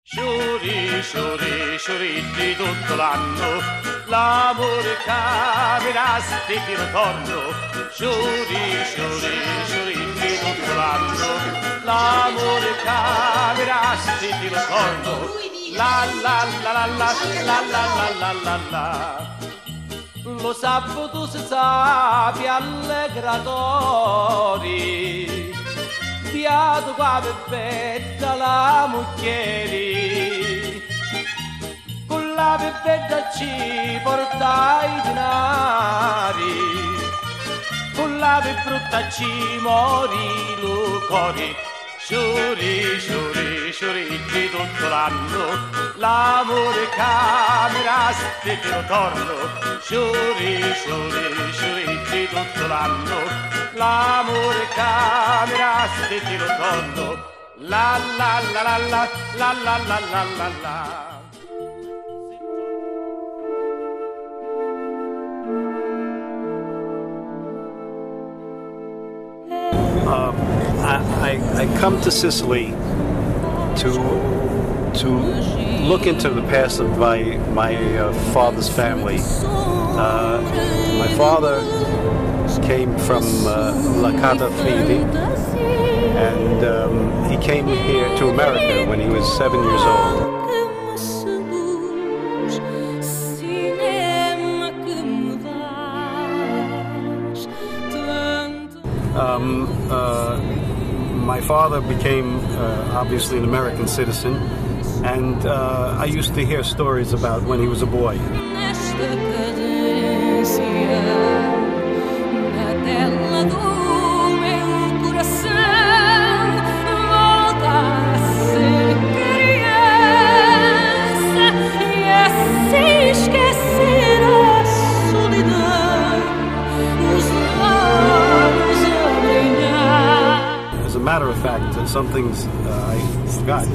Sciuri, sciuri, sciuritti tutto l'anno, l'amore capirà se ti ritorno. Sciuri, sciuri, sciuritti tutto l'anno, l'amore capirà se ti ritorno. La la la la la la la la la la. Lo sabato si sapi allegratori, fiato qua peppetta la mucchieri, con la peppetta ci portai i denari, con la peppetta ci mori lo cuore. Sciuri, sciuri, sciuritti tutto l'anno, l'amore camera se te lo torno. Sciuri, sciuri, sciuritti tutto l'anno, l'amore camera se te lo torno. La la la la la la la la la la la. I come to Sicily to look into the past of my father's family. My father came from Licata, Friuli, and he came here to America when he was 7 years old. My father became obviously an American citizen, and I used to hear stories about when he was a boy. As a matter of fact, some things I forgot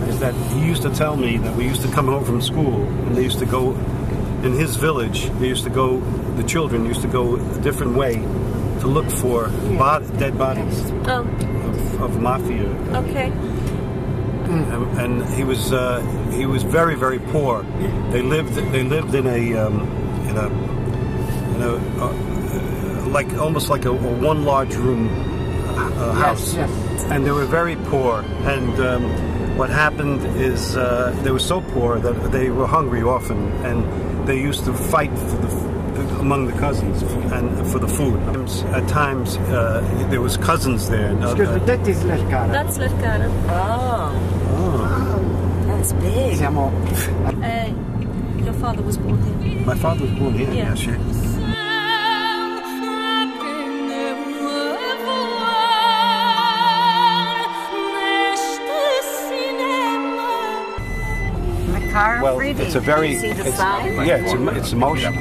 is that he used to tell me that we used to come home from school and they used to go in his village. They used to go, the children used to go a different way to look for dead bodies of mafia. Okay. And he was very, very poor. They lived in a like almost like a one large room house. Yes. And they were very poor, and what happened is they were so poor that they were hungry often, and they used to fight among the cousins and for the food. At times there was cousins there. Excuse me, that is Lercara. That's Lercara. Oh. That's big. Your father was born here? My father was born here, Yeah. yes, yes. Well, it's a very, it's emotional.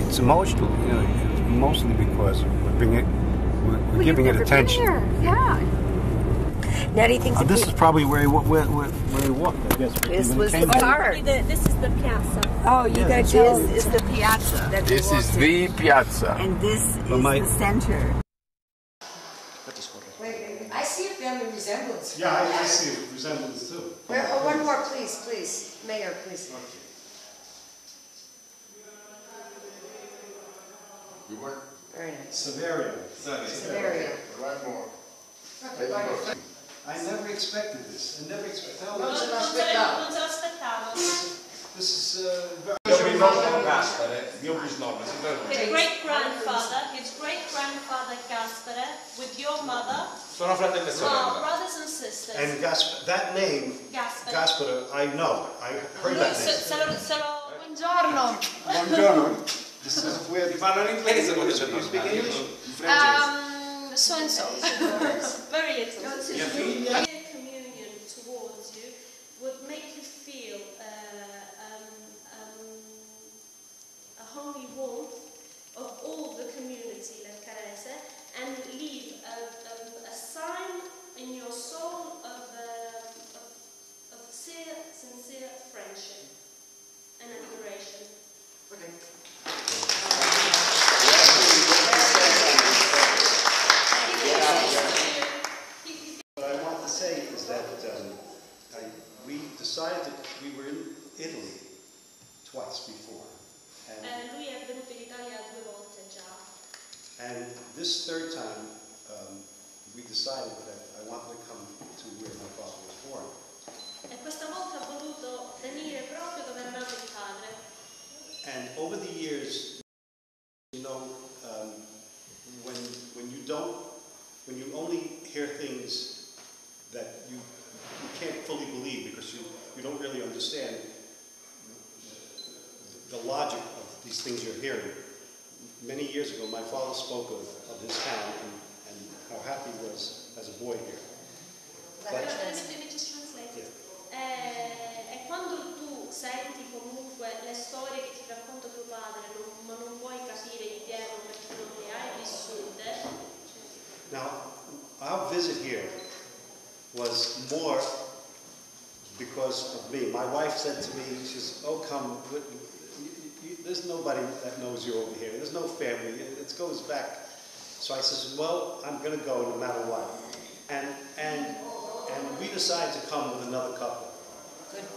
It's emotional, you know, mostly because we're giving it attention. Yeah. Now, do you think this is probably where he walked, I guess. this was the park? This is the piazza. Oh, you got this is the piazza. This is the piazza. And this is the center. I see a family resemblance. Yeah, I see a resemblance too. One more, please, Mayor, please. Okay. You want? Very nice. Severia. Severia. One more. I never expected this. I never expected. Non se l'aspettavo. This is very. His great-grandfather Gaspare, with your mother, Sono fratelli e are sorelle. brothers and sisters. And that name, Gaspare, I know. I heard that name. Buongiorno. Buongiorno. This is where Ti fanno in inglese quando c'è you speak English? So and so. Very little. Communion towards you would make you feel a homely warmth of all the community Lercarese, and leave a sign in your soul of sincere friendship and admiration. Okay. twice before. Lui è venuto in Italia 2 volte già. And this third time, we decided that I wanted to come to where my father was born. E questa volta ha voluto venire proprio dove è nato il padre. And over the years, you know, when you only hear things that you can't fully believe because you don't really understand the logic of these things you're hearing. Many years ago, my father spoke of his town and how happy he was as a boy here. E quando tu senti comunque le storie che ti racconta tuo padre, ma non puoi capire in pieno perché non le hai vissute. Now, our visit here was more because of me. My wife said to me, she says, "Oh, come, there's nobody that knows you over here. There's no family. It goes back." So I says, "Well, I'm going to go no matter what." And we decided to come with another couple.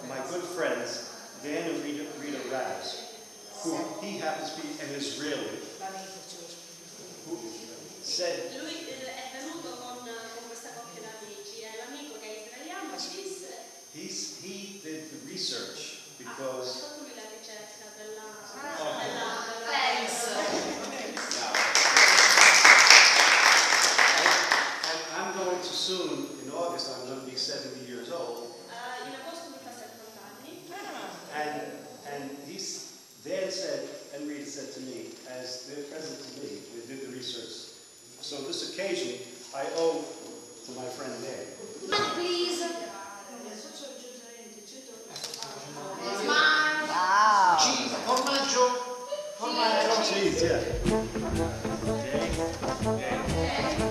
My good friends, Dan and Rita Raz, who he happens to be an Israeli, who said, Lui è venuto con questa coppia d'amici, è l'amico che è israeliano, ci disse. He did the research because. Ha fatto lui la ricerca della And I'm going to soon, in August, I'm going to be 70 years old. In agosto mi fa 70 anni. And Dan said, and Rita said to me, as they're present to me, they did the research. So this occasion, I owe to my friend Dan. Please. Wow. Formaggio. Cheese, yeah. Okay.